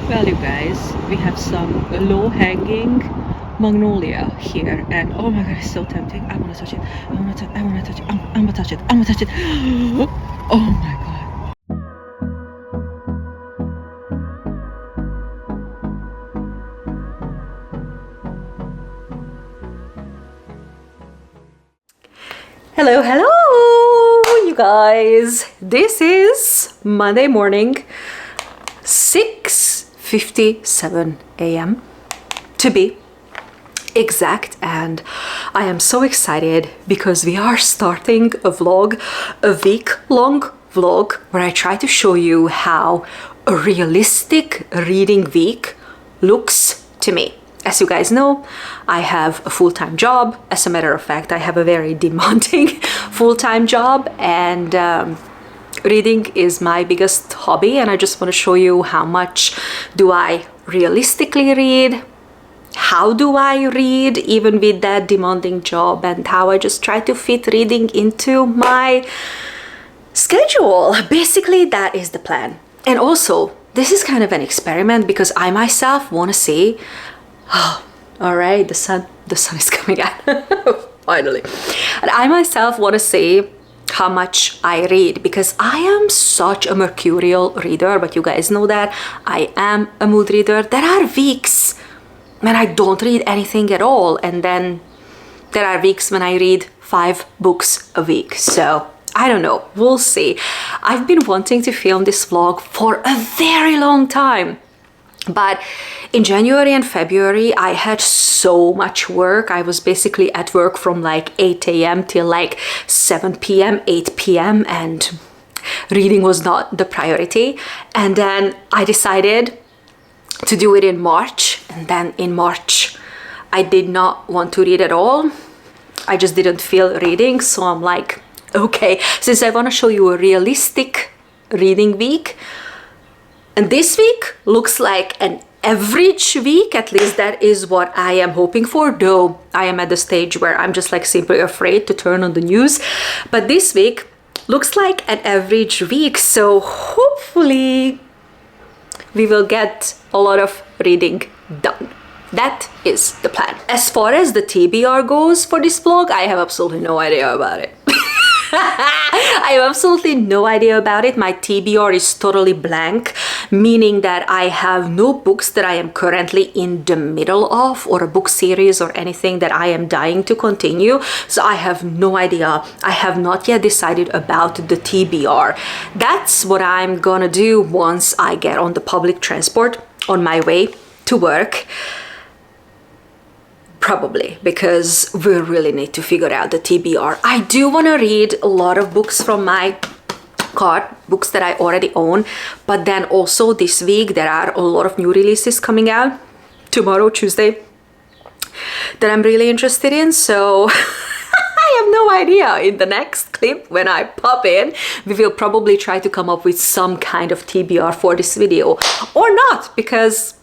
Well, you guys, we have some low-hanging magnolia here, and oh my god, it's so tempting. I want to touch it. I want to touch. I want to touch it. I'm gonna touch it. I'm gonna touch it. Oh my god. Hello, hello, you guys. This is Monday morning, 6:57 a.m. to be exact, and I am so excited because we are starting a vlog, a week-long vlog where I try to show you how a realistic reading week looks to me. As you guys know, I have a full-time job. As a matter of fact, I have a very demanding full-time job, and reading is my biggest hobby, and I just want to show you how much do I realistically read, how do I read even with that demanding job, and how I just try to fit reading into my schedule. Basically, that is the plan. And also, this is kind of an experiment because I myself want to see, oh, all right, the sun is coming out finally. And I myself want to see how much I read, because I am such a mercurial reader, but you guys know that I am a mood reader. There are weeks when I don't read anything at all, and then there are weeks when I read 5 books a week. So I don't know, we'll see. I've been wanting to film this vlog for a very long time, but in January and February I had so much work. I was basically at work from like 8 a.m. till like 7 p.m., 8 p.m. and reading was not the priority. And then I decided to do it in March, and then in March I did not want to read at all. I just didn't feel reading, so I'm like, okay, since I want to show you a realistic reading week, and this week looks like an average week, at least that is what I am hoping for, though I am at the stage where I'm just like simply afraid to turn on the news. But this week looks like an average week, so hopefully we will get a lot of reading done. That is the plan. As far as the TBR goes for this vlog, I have absolutely no idea about it. I have absolutely no idea about it. My TBR is totally blank, meaning that I have no books that I am currently in the middle of, or a book series or anything that I am dying to continue. So I have no idea. I have not yet decided about the TBR. That's what I'm gonna do once I get on the public transport on my way to work. Probably, because we really need to figure out the TBR. I do want to read a lot of books from my cart, books that I already own, but then also this week there are a lot of new releases coming out tomorrow, Tuesday, that I'm really interested in. So I have no idea. In the next clip, when I pop in, we will probably try to come up with some kind of TBR for this video, or not, because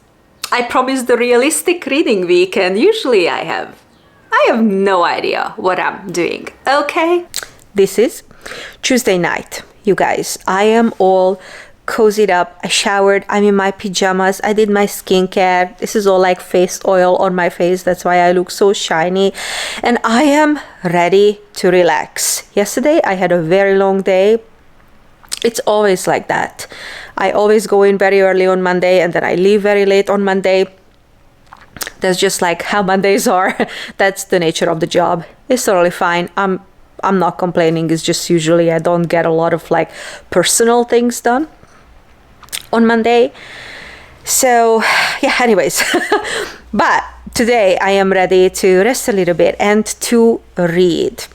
I promised the realistic reading week, and usually I have no idea what I'm doing. Okay, this is Tuesday night, you guys. I am all cozied up. I showered. I'm in my pajamas. I did my skincare. This is all like face oil on my face. That's why I look so shiny, and I am ready to relax. Yesterday I had a very long day. It's always like that. I always go in very early on Monday, and then I leave very late on Monday. That's just like how Mondays are. That's the nature of the job. It's totally fine. I'm not complaining. It's just usually I don't get a lot of like personal things done on Monday. So yeah, anyways. But today I am ready to rest a little bit and to read.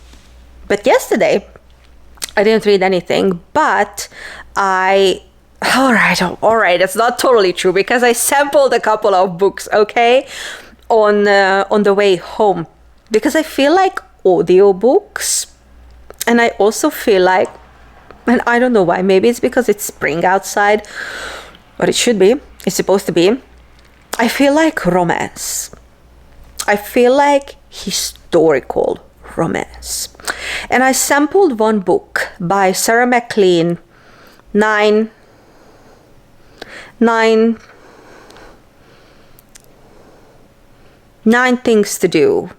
But yesterday I didn't read anything, but all right, that's not totally true, because I sampled a couple of books, okay, on the way home, because I feel like audiobooks, and I also feel like, and I don't know why, maybe it's because it's spring outside, but it's supposed to be, I feel like romance. I feel like historical romance. And I sampled one book by Sarah MacLean, nine 9 things to do,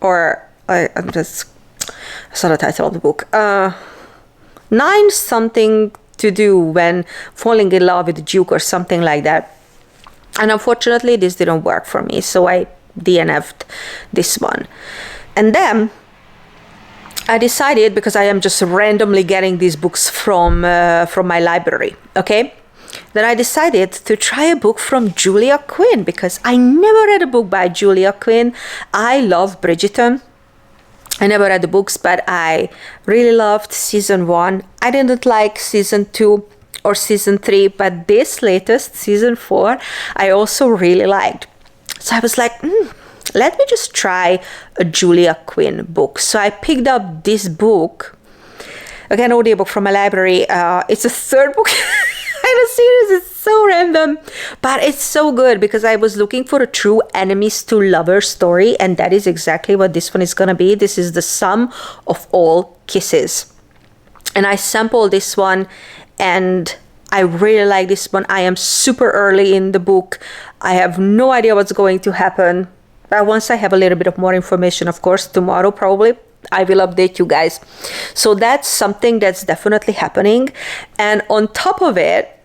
or I'm just, that's not the title of the book. 9 something to do when falling in love with the Duke or something like that. And unfortunately, this didn't work for me, so I DNF'd this one. And then I decided, because I am just randomly getting these books from my library, okay? Then I decided to try a book from Julia Quinn, because I never read a book by Julia Quinn. I love Bridgerton. I never read the books, but I really loved season 1. I didn't like season 2 or season 3, but this latest, season 4, I also really liked. So I was like, let me just try a Julia Quinn book. So I picked up this book, again, audiobook from my library. It's a third book in a series. It's so random, but it's so good, because I was looking for a true enemies to lovers story, and that is exactly what this one is gonna be. This is The Sum of All Kisses, and I sampled this one, and I really like this one. I am super early in the book. I have no idea what's going to happen, but once I have a little bit of more information, of course, tomorrow probably, I will update you guys. So that's something that's definitely happening. And on top of it,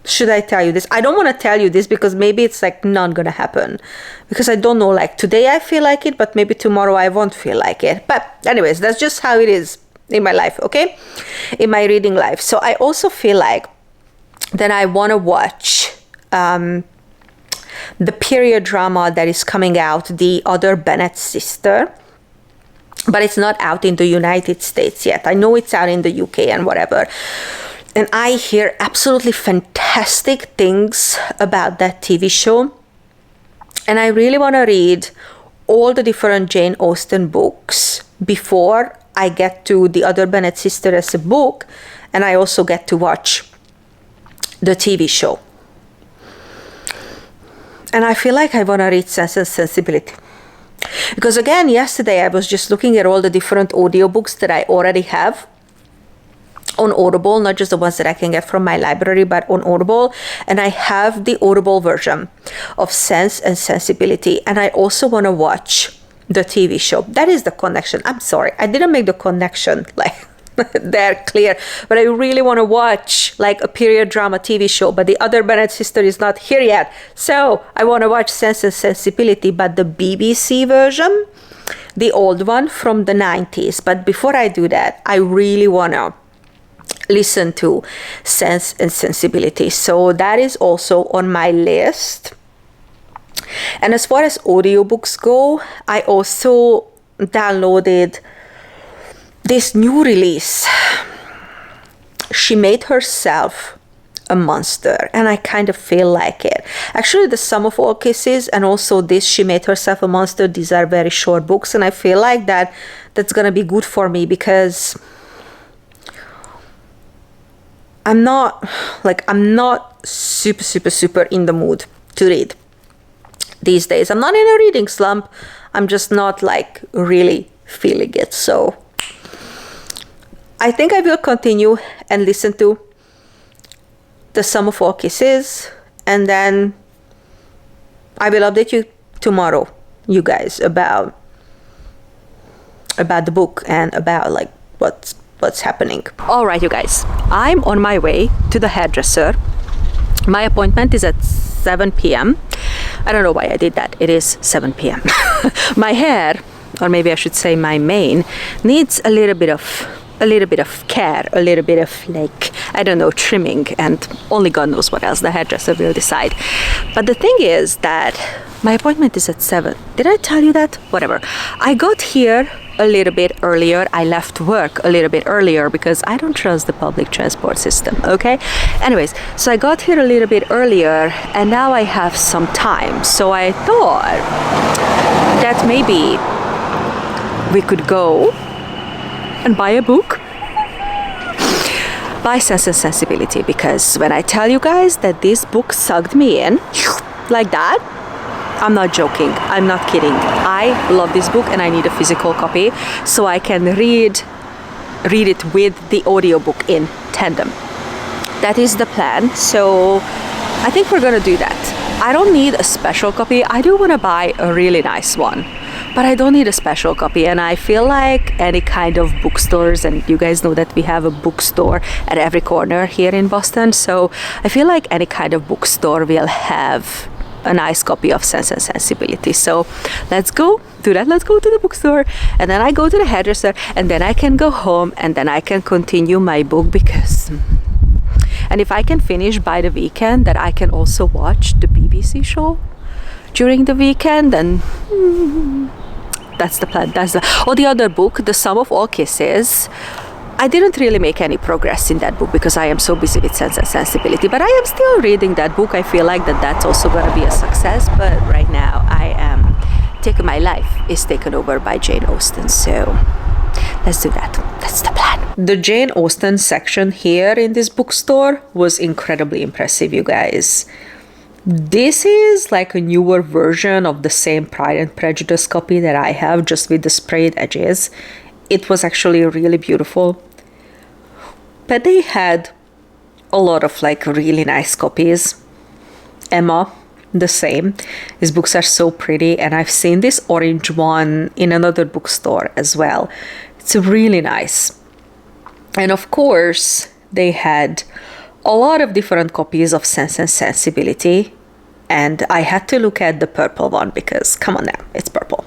should I tell you this? I don't want to tell you this, because maybe it's like not gonna happen, because I don't know, like today I feel like it, but maybe tomorrow I won't feel like it. But anyways, that's just how it is in my life, okay? In my reading life. So I also feel like that I want to watch the period drama that is coming out, The Other Bennet Sister, but it's not out in the United States yet. I know it's out in the UK and whatever. And I hear absolutely fantastic things about that TV show. And I really want to read all the different Jane Austen books before I get to The Other Bennet Sister as a book, and I also get to watch the TV show. And I feel like I want to read Sense and Sensibility. Because again, yesterday I was just looking at all the different audiobooks that I already have on Audible, not just the ones that I can get from my library, but on Audible. And I have the Audible version of Sense and Sensibility. And I also want to watch the TV show. That is the connection. I'm sorry, I didn't make the connection like they're clear, but I really want to watch like a period drama TV show, but The Other Bennet Sister is not here yet. So I want to watch Sense and Sensibility, but the BBC version, the old one from the 90s. But before I do that, I really want to listen to Sense and Sensibility. So that is also on my list. And as far as audiobooks go, I also downloaded this new release. She Made Herself a Monster, and I kind of feel like it. Actually, The Sum of All Kisses and also this She Made Herself a Monster, these are very short books, and I feel like that's gonna be good for me, because I'm not super in the mood to read these days. I'm not in a reading slump. I'm just not like really feeling it. So I think I will continue and listen to The Sum of All Kisses, and then I will update you tomorrow, you guys, about the book and about like what's happening. All right, you guys, I'm on my way to the hairdresser. My appointment is at 7 p.m. I don't know why I did that. It is 7 p.m. My hair, or maybe I should say my mane, needs a little bit of care, a little bit of like, I don't know, trimming, and only God knows what else. The hairdresser will decide. But the thing is that my appointment is at 7. Did I tell you that? Whatever. I got here a little bit earlier. I left work a little bit earlier because I don't trust the public transport system, okay? Anyways, so I got here a little bit earlier, and now I have some time. So I thought that maybe we could go and buy a book by Sense and Sensibility, because when I tell you guys that this book sucked me in like that, I'm not joking. I'm not kidding. I love this book and I need a physical copy so I can read it with the audiobook in tandem. That is the plan. So I think we're gonna do that. I don't need a special copy. I do want to buy a really nice one, but I don't need a special copy. And I feel like any kind of bookstores, and you guys know that we have a bookstore at every corner here in Boston, so I feel like any kind of bookstore will have a nice copy of Sense and Sensibility. So let's go do that. Let's go to the bookstore, and then I go to the hairdresser, and then I can go home, and then I can continue my book, because and if I can finish by the weekend, that I can also watch the BBC show during the weekend, then that's the plan. That's the other book, The Sum of All Kisses. I didn't really make any progress in that book because I am so busy with Sense and Sensibility, but I am still reading that book. I feel like that's also going to be a success, but right now my life is taken over by Jane Austen, so let's do that. That's the plan. The Jane Austen section here in this bookstore was incredibly impressive, you guys. This is like a newer version of the same Pride and Prejudice copy that I have, just with the sprayed edges. It was actually really beautiful. But they had a lot of like really nice copies. Emma, the same. These books are so pretty, and I've seen this orange one in another bookstore as well. It's really nice. And of course, they had a lot of different copies of Sense and Sensibility, and I had to look at the purple one because, come on now, it's purple.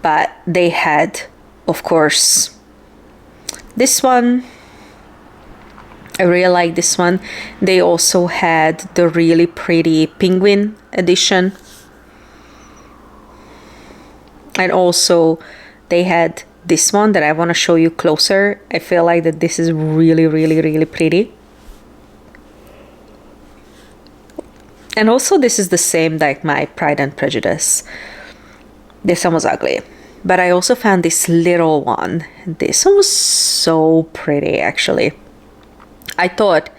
But they had, of course, this one. I really like this one. They also had the really pretty penguin edition. And also they had this one that I want to show you closer. I feel like that this is really, really, really pretty. And also this is the same like my Pride and Prejudice. This one was ugly. But I also found this little one. This one was so pretty, actually. I thought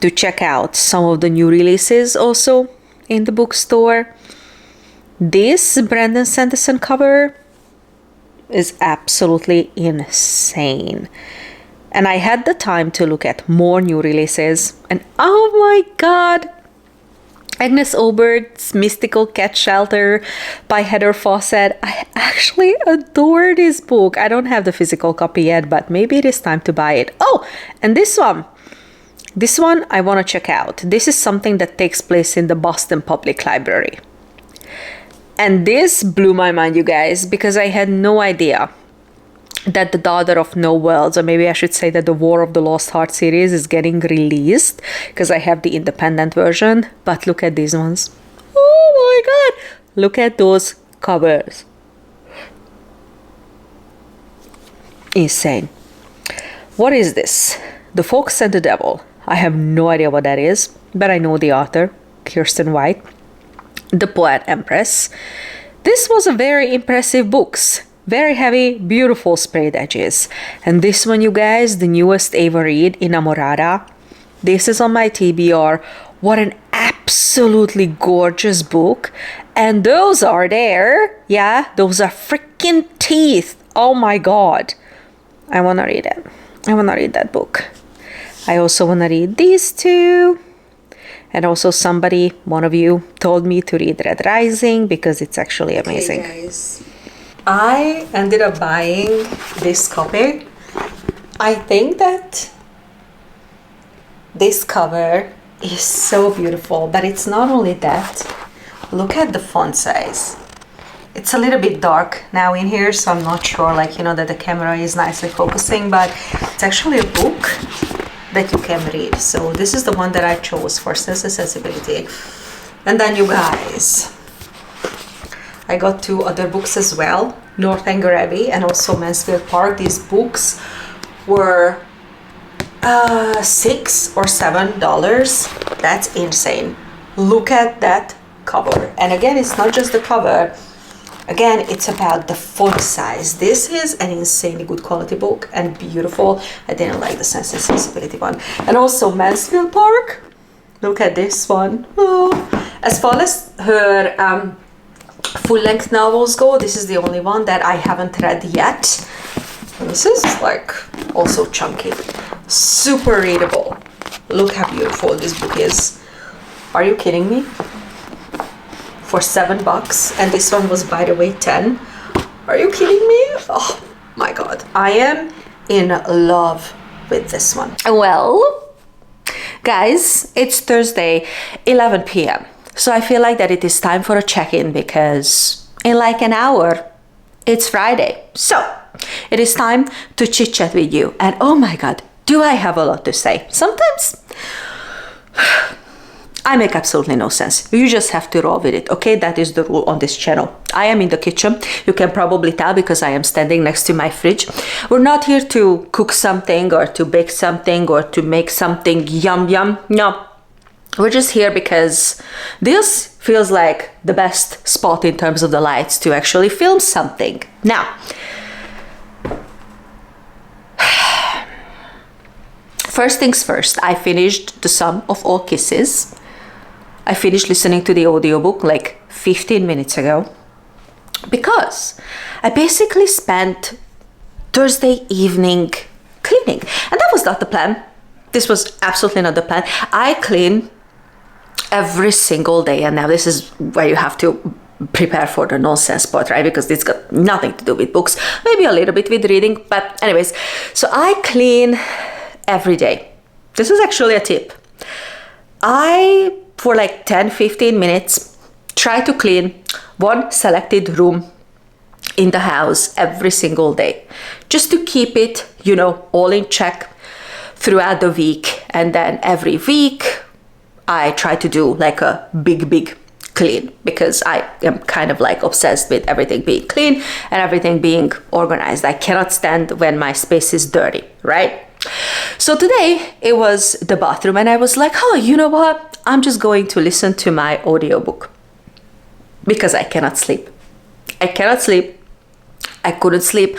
to check out some of the new releases also in the bookstore. This Brandon Sanderson cover is absolutely insane. And I had the time to look at more new releases. And oh my god! Agnes Obert's Mystical Cat Shelter by Heather Fawcett. I actually adore this book. I don't have the physical copy yet, but maybe it is time to buy it. Oh, and this one. This one I want to check out. This is something that takes place in the Boston Public Library. And this blew my mind, you guys, because I had no idea that The Daughter of No Worlds, or maybe I should say that the War of the Lost Heart series is getting released, because I have the independent version. But look at these ones. Oh my god! Look at those covers. Insane. What is this? The Fox and the Devil. I have no idea what that is, but I know the author, Kirsten White. The Poet Empress. This was a very impressive book. Very heavy, beautiful sprayed edges. And this one, you guys, the newest Ava Reid, Inamorada. This is on my TBR. What an absolutely gorgeous book. And those are there. Yeah, those are freaking teeth. Oh my god. I want to read it. I want to read that book. I also want to read these two. And also somebody, one of you, told me to read Red Rising because it's actually amazing. Okay, guys. I ended up buying this copy. I think that this cover is so beautiful, but it's not only that. Look at the font size. It's a little bit dark now in here, so I'm not sure, like, you know, that the camera is nicely focusing, but it's actually a book that you can read. So this is the one that I chose for Sense and Sensibility. And then, you guys, I got two other books as well, Northanger Abbey and also Mansfield Park. These books were $6 or $7. That's insane. Look at that cover. And again, it's not just the cover. Again, it's about the font size. This is an insanely good quality book and beautiful. I didn't like the Sense and Sensibility one. And also Mansfield Park. Look at this one. Oh. As far as her full-length novels go, this is the only one that I haven't read yet. And this is like also chunky, super readable. Look how beautiful this book is. Are you kidding me? For $7, and this one was, by the way, 10. Are you kidding me? Oh my god. I am in love with this one. Well, guys, it's Thursday, 11 p.m. So I feel like that it is time for a check-in because in like an hour, it's Friday. So it is time to chit-chat with you. And oh my god, do I have a lot to say. Sometimes I make absolutely no sense. You just have to roll with it, okay? That is the rule on this channel. I am in the kitchen. You can probably tell because I am standing next to my fridge. We're not here to cook something or to bake something or to make something yum yum. No. We're just here because this feels like the best spot in terms of the lights to actually film something. Now, first things first, I finished The Sum of All Kisses. I finished listening to the audiobook like 15 minutes ago because I basically spent Thursday evening cleaning. And that was not the plan. This was absolutely not the plan. I clean every single day, and now this is where you have to prepare for the nonsense part, right? Because it's got nothing to do with books, maybe a little bit with reading, but anyways, so I clean every day. This is actually a tip. I, for like 10-15 minutes, try to clean one selected room in the house every single day, just to keep it, you know, all in check throughout the week. And then every week I try to do like a big clean because I am kind of like obsessed with everything being clean and everything being organized. I cannot stand when my space is dirty, right? So today it was the bathroom, and I was like, oh, you know what? I'm just going to listen to my audiobook because I cannot sleep. I cannot sleep. I couldn't sleep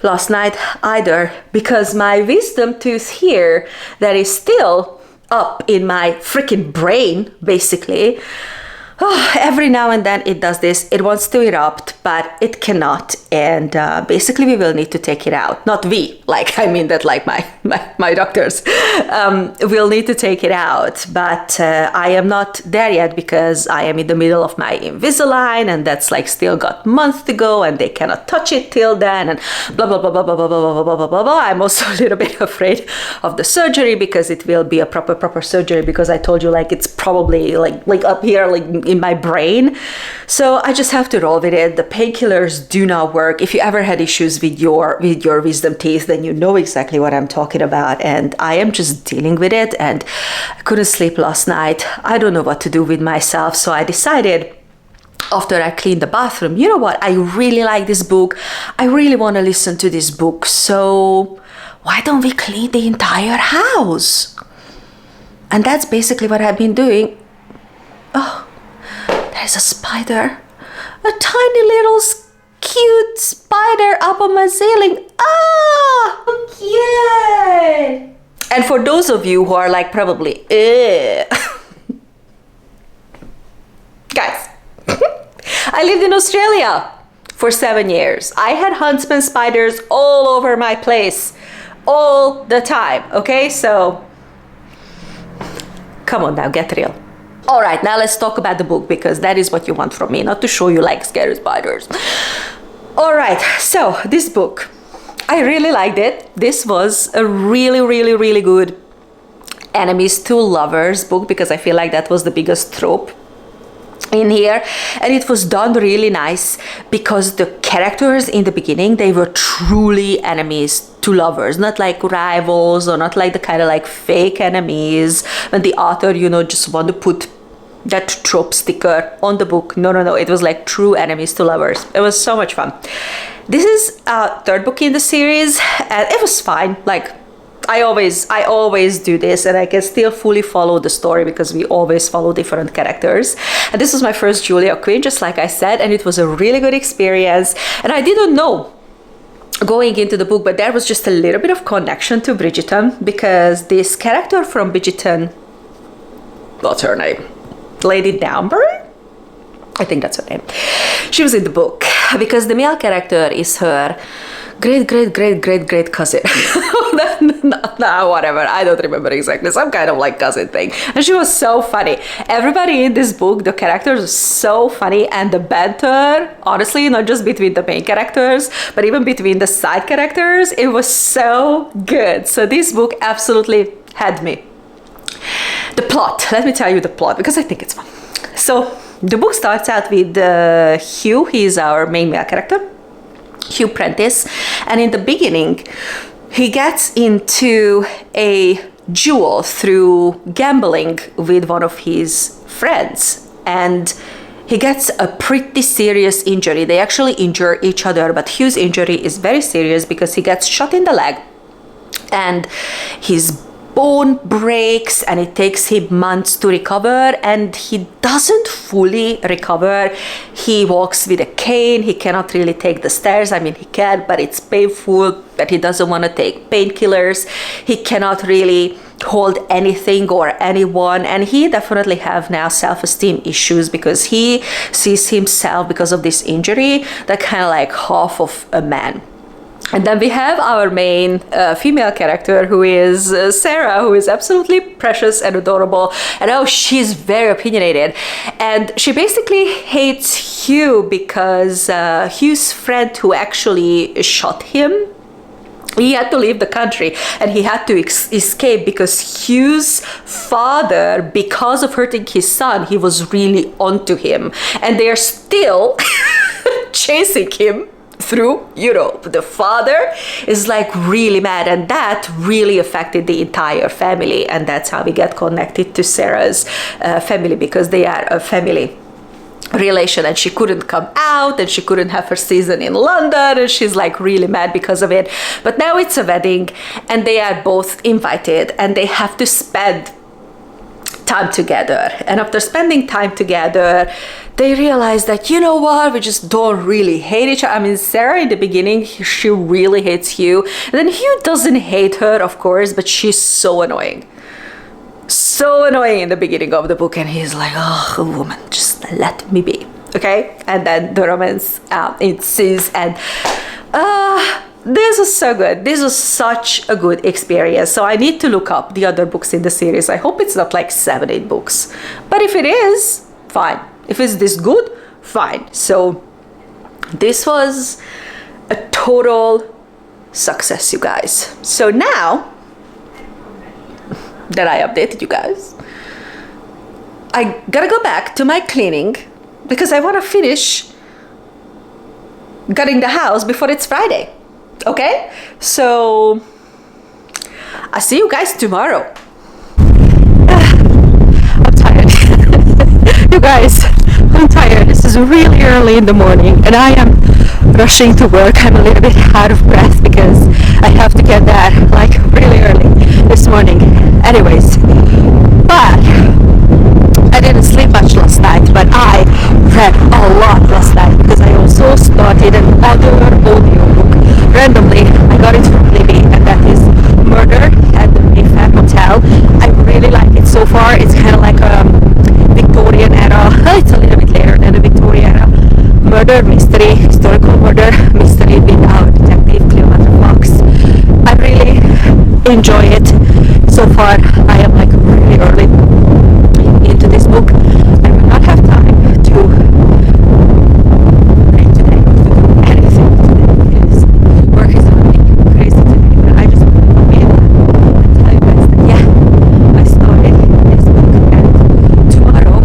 last night either because my wisdom tooth here that is still up in my freaking brain, basically, every now and then it does this. It wants to erupt, but it cannot. And basically we will need to take it out. Not we, like, I mean that like my doctors will need to take it out. But I am not there yet because I am in the middle of my Invisalign, and that's like still got months to go, and they cannot touch it till then, and blah, blah, blah, blah, blah, blah, blah, blah, blah, blah, blah. I'm also a little bit afraid of the surgery because it will be a proper surgery because I told you like it's probably like up here, like in my brain. So I just have to roll with it. The painkillers do not work. If you ever had issues with your wisdom teeth, then you know exactly what I'm talking about, and I am just dealing with it. And I couldn't sleep last night. I don't know what to do with myself, so I decided after I cleaned the bathroom, you know what, I really like this book, I really want to listen to this book, so why don't we clean the entire house? And that's basically what I've been doing. Oh, there's a spider. A tiny little cute spider up on my ceiling. Ah, cute. And for those of you who are like probably, guys, I lived in Australia for 7 years. I had huntsman spiders all over my place all the time, okay? So come on now, get real. All right, now let's talk about the book because that is what you want from me, not to show you like scary spiders. All right, so this book, I really liked it. This was a really good enemies to lovers book because I feel like that was the biggest trope in here, and it was done really nice because the characters in the beginning, they were truly enemies to lovers, not like rivals or not like the kind of like fake enemies when the author, you know, just want to put that trope sticker on the book. No, it was like true enemies to lovers. It was so much fun. This is a third book in the series, and it was fine. Like I always do this, and I can still fully follow the story because we always follow different characters. And this was my first Julia Quinn, just like I said, and it was a really good experience. And I didn't know going into the book, but there was just a little bit of connection to Bridgerton because this character from Bridgerton, what's her name? Lady Downbury? I think that's her name. She was in the book. because the male character is her great cousin. No, whatever, I don't remember exactly, some kind of like cousin thing. And she was so funny. Everybody in this book, the characters are so funny, and the banter, honestly, not just between the main characters, but even between the side characters, it was so good. So this book absolutely had me. The plot, let me tell you the plot, because I think it's fun. So the book starts out with Hugh. He is our main male character, Hugh Prentice, and in the beginning he gets into a duel through gambling with one of his friends, and he gets a pretty serious injury. They actually injure each other, but Hugh's injury is very serious because he gets shot in the leg and his bone breaks, and it takes him months to recover, and he doesn't fully recover. He walks with a cane. He cannot really take the stairs. I mean, he can, but it's painful, but he doesn't want to take painkillers. He cannot really hold anything or anyone, and he definitely have now self-esteem issues because he sees himself, because of this injury, that kind of like half of a man. And then we have our main female character, who is Sarah, who is absolutely precious and adorable. And oh, she's very opinionated. And she basically hates Hugh because Hugh's friend who actually shot him, he had to leave the country and he had to escape because Hugh's father, because of hurting his son, he was really onto him. And they are still chasing him through Europe. The father is like really mad, and that really affected the entire family, and that's how we get connected to Sarah's family, because they are a family relation, and she couldn't come out and she couldn't have her season in London, and she's like really mad because of it. But now it's a wedding and they are both invited and they have to spend time together, and after spending time together they realize that, you know what, we just don't really hate each other. I mean, Sarah in the beginning, she really hates Hugh, and then Hugh doesn't hate her, of course, but she's so annoying in the beginning of the book, and he's like, oh, a woman, just let me be, okay? And then the romance ensues, and this was so good. This was such a good experience. So I need to look up the other books in the series. I hope it's not like 7-8 books, but if it is, fine. If it's this good, fine. So this was a total success, you guys. So now that I updated you guys, I gotta go back to my cleaning because I want to finish gutting the house before it's Friday. Okay? So I'll see you guys tomorrow. I'm tired. You guys, I'm tired. This is really early in the morning and I am rushing to work. I'm a little bit out of breath because I have to get there like really early this morning. Anyways, but I didn't sleep much last night, but I read a lot last night because I also started another audiobook. Randomly, I got it from Libby, and that is Murder at the Mayfair Hotel. I really like it so far. It's kind of like a Victorian era. It's a little bit later than the Victorian era. Murder mystery, historical murder mystery with our detective Cleopatra Fox. I really enjoy it so far. I am like really early into this book. I will not have time to read today or to do anything today because work is running crazy today. But I just want to come in and tell you guys that yeah, I started this book, and tomorrow,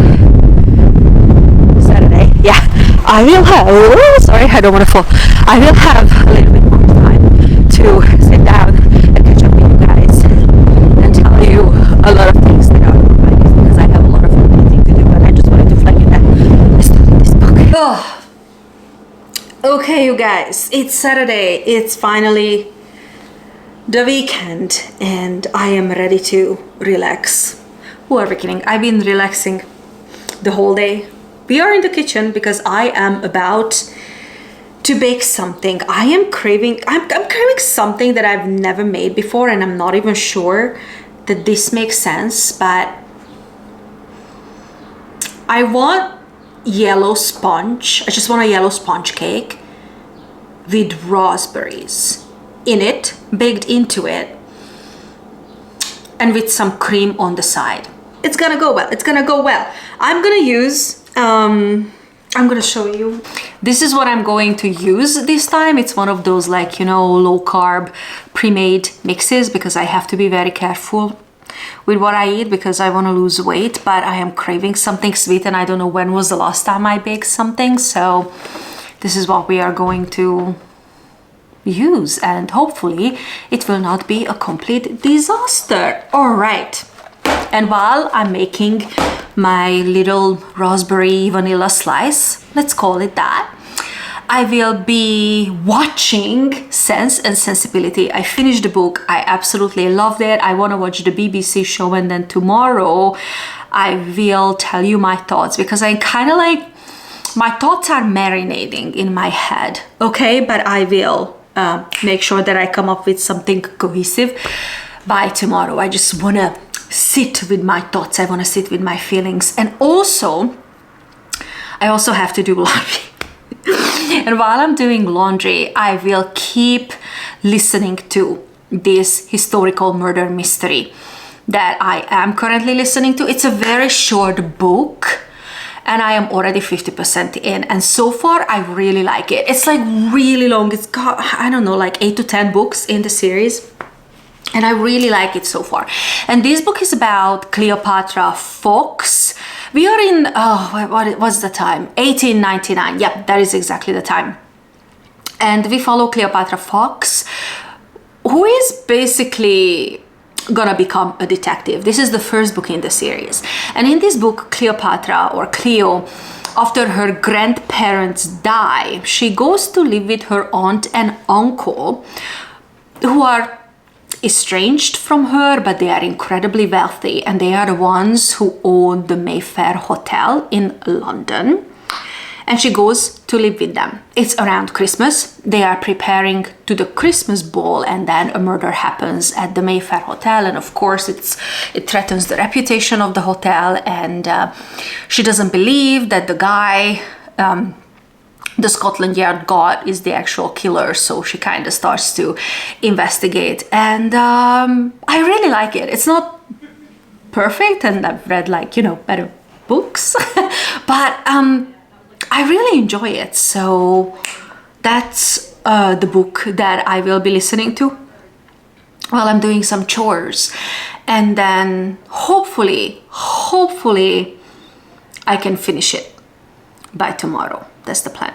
Saturday, yeah, I will have, oh, sorry, I don't want to fall. I will have a little bit more time to sit down and catch up with you guys and tell you a lot of things that are on my list because I have a lot of editing to do, but I just wanted to flag you that I started this book. Oh. Okay, you guys, it's Saturday. It's finally the weekend and I am ready to relax. Who are we kidding? I've been relaxing the whole day. We are in the kitchen because I am about to bake something. I'm craving something that I've never made before, and I'm not even sure that this makes sense, but I want yellow sponge. I just want a yellow sponge cake with raspberries in it, baked into it, and with some cream on the side. It's gonna go well. It's gonna go well. I'm gonna use, I'm gonna show you. This is what I'm going to use this time. It's one of those, like, you know, low carb pre-made mixes, because I have to be very careful with what I eat because I want to lose weight, but I am craving something sweet and I don't know when was the last time I baked something. So this is what we are going to use, and hopefully it will not be a complete disaster. All right. And while I'm making my little raspberry vanilla slice, let's call it that, I will be watching Sense and Sensibility. I finished the book. I absolutely loved it. I want to watch the BBC show, and then tomorrow I will tell you my thoughts, because I kind of like, my thoughts are marinating in my head, okay? But I will make sure that I come up with something cohesive by tomorrow. I just want to sit with my thoughts. I want to sit with my feelings. And also, I also have to do laundry. And while I'm doing laundry, I will keep listening to this historical murder mystery that I am currently listening to. It's a very short book, and I am already 50% in, and so far I really like it. It's like really long. It's got, I don't know, like 8 to 10 books in the series, and I really like it so far. And this book is about Cleopatra Fox. We are in, what was the time? 1899. Yep, that is exactly the time. And we follow Cleopatra Fox, who is basically gonna become a detective. This is the first book in the series. And in this book, Cleopatra, or Cleo, after her grandparents die, she goes to live with her aunt and uncle, who are estranged from her, but they are incredibly wealthy, and they are the ones who own the Mayfair Hotel in London. And she goes to live with them. It's around Christmas. They are preparing to the Christmas ball, and then a murder happens at the Mayfair Hotel, and of course it threatens the reputation of the hotel, and she doesn't believe that the guy the Scotland Yard got is the actual killer, so she kind of starts to investigate. And I really like it. It's not perfect, and I've read, like, you know, better books, but I really enjoy it. So that's the book that I will be listening to while I'm doing some chores, and then hopefully I can finish it by tomorrow. That's the plan.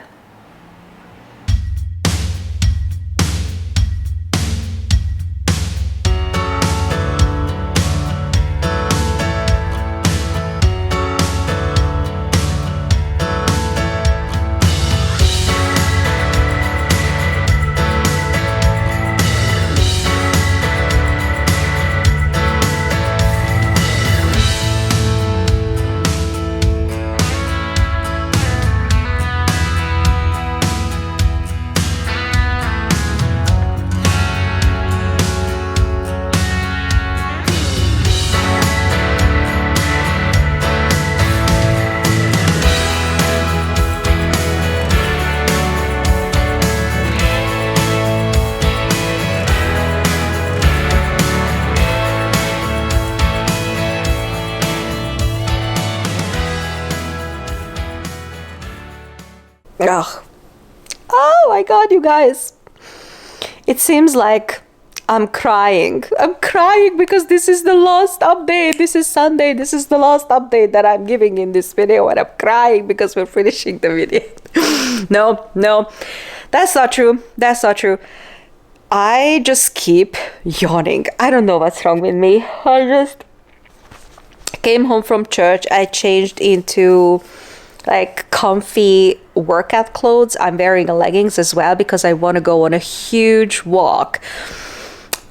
Ugh. Oh my god, you guys. It seems like I'm crying. I'm crying because this is the last update. This is Sunday. This is the last update that I'm giving in this video, and I'm crying because we're finishing the video. No, that's not true. That's not true. I just keep yawning. I don't know what's wrong with me. I just came home from church. I changed into like comfy workout clothes. I'm wearing leggings as well because I want to go on a huge walk.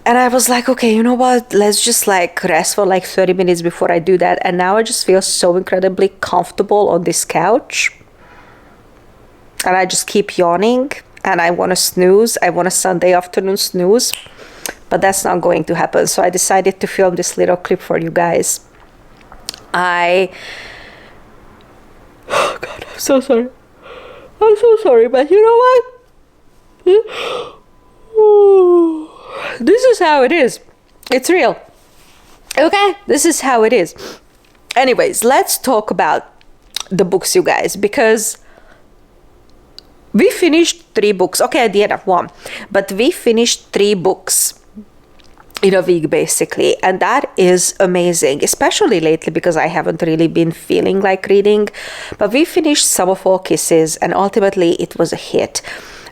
And I was like, okay, you know what? Let's just like rest for like 30 minutes before I do that. And now I just feel so incredibly comfortable on this couch. And I just keep yawning and I want to snooze. I want a Sunday afternoon snooze. But that's not going to happen. So I decided to film this little clip for you guys. Oh God, So sorry. I'm so sorry, but you know what? This is how it is. It's real. Okay, this is how it is. Anyways, let's talk about the books, you guys, because we finished 3 books. Okay, at the end of 1, but we finished 3 books in a week, basically, and that is amazing, especially lately because I haven't really been feeling like reading. But we finished Summer Fall Kisses, and ultimately it was a hit.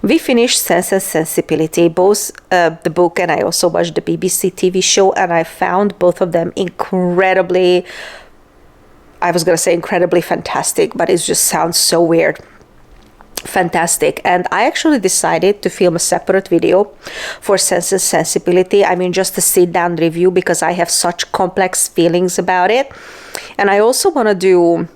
We finished Sense and Sensibility, both the book, and I also watched the BBC TV show, and I found both of them incredibly, I was gonna say incredibly fantastic, but it just sounds so weird. Fantastic. And I actually decided to film a separate video for Sense and Sensibility. I mean, just a sit down review, because I have such complex feelings about it. And I also want to do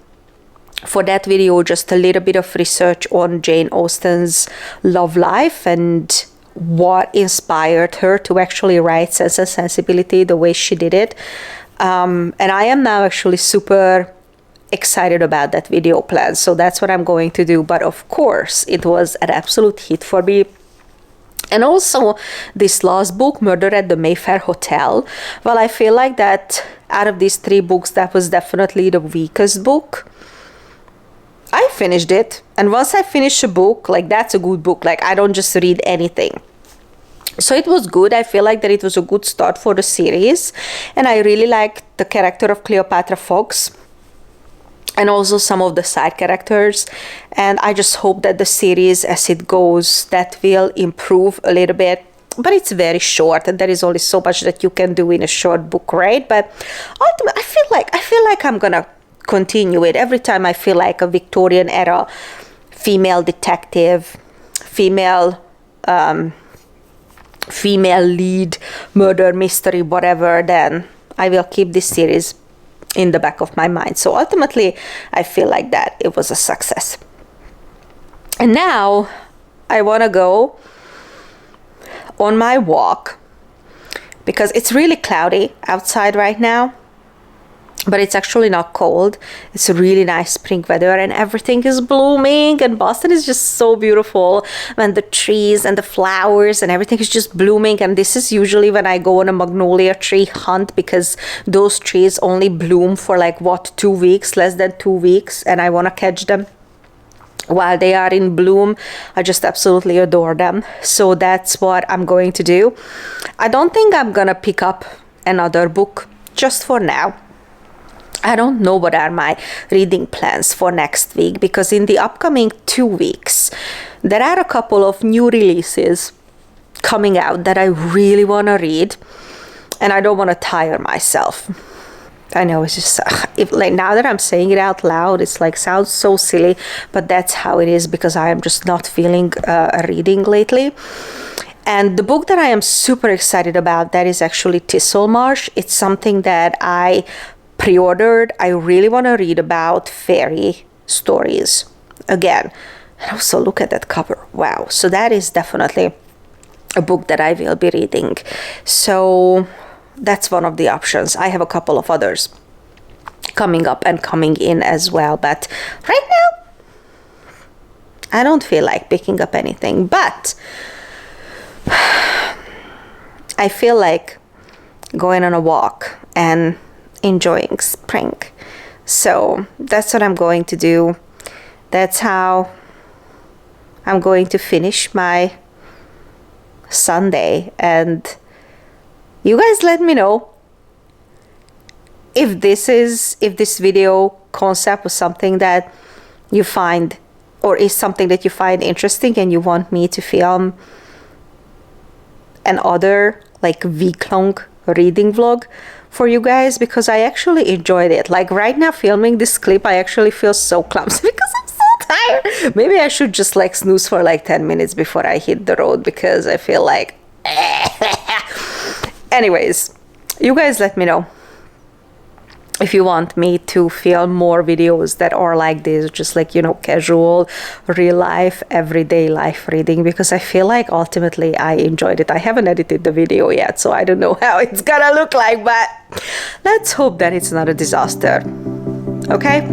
for that video just a little bit of research on Jane Austen's love life and what inspired her to actually write Sense and Sensibility the way she did it. And I am now actually super excited about that video plan, so that's what I'm going to do. But of course it was an absolute hit for me. And also this last book, Murder at the Mayfair Hotel, well, I feel like that out of these 3 books, that was definitely the weakest book. I finished it, and once I finish a book, like, that's a good book. Like, I don't just read anything. So it was good. I feel like that it was a good start for the series, and I really liked the character of Cleopatra Fox and also some of the side characters. And I just hope that the series, as it goes, that will improve a little bit. But it's very short, and there is only so much that you can do in a short book, right? But ultimately, I feel like I'm gonna continue it. Every time I feel like a Victorian era female detective, female lead murder mystery, whatever, then I will keep this series in the back of my mind. So ultimately, I feel like that it was a success. And now I want to go on my walk, because it's really cloudy outside right now, but it's actually not cold. It's a really nice spring weather, and everything is blooming, and Boston is just so beautiful, and the trees and the flowers and everything is just blooming. And this is usually when I go on a magnolia tree hunt, because those trees only bloom for like 2 weeks, less than 2 weeks, and I want to catch them while they are in bloom. I just absolutely adore them. So that's what I'm going to do. I don't think I'm gonna pick up another book just for now. I don't know what are my reading plans for next week, because in the upcoming 2 weeks, there are a couple of new releases coming out that I really want to read, and I don't want to tire myself. I know, it's just, like, now that I'm saying it out loud, it's like, sounds so silly, but that's how it is, because I am just not feeling reading lately. And the book that I am super excited about, that is actually Tisselmarsh. It's something that I pre-ordered. I really want to read about fairy stories again. And also look at that cover. Wow. So that is definitely a book that I will be reading. So that's one of the options. I have a couple of others coming up and coming in as well. But right now, I don't feel like picking up anything. But I feel like going on a walk and enjoying spring. So that's what I'm going to do. That's how I'm going to finish my Sunday. And you guys let me know if this video concept was something that you find, or is something that you find interesting, and you want me to film another like week-long reading vlog for you guys, because I actually enjoyed it. Like right now filming this clip, I actually feel so clumsy because I'm so tired. Maybe I should just like snooze for like 10 minutes before I hit the road, because I feel like anyways, you guys let me know if you want me to film more videos that are like this, just like, you know, casual, real life, everyday life reading, because I feel like ultimately I enjoyed it. I haven't edited the video yet, so I don't know how it's gonna look like, but let's hope that it's not a disaster. Okay?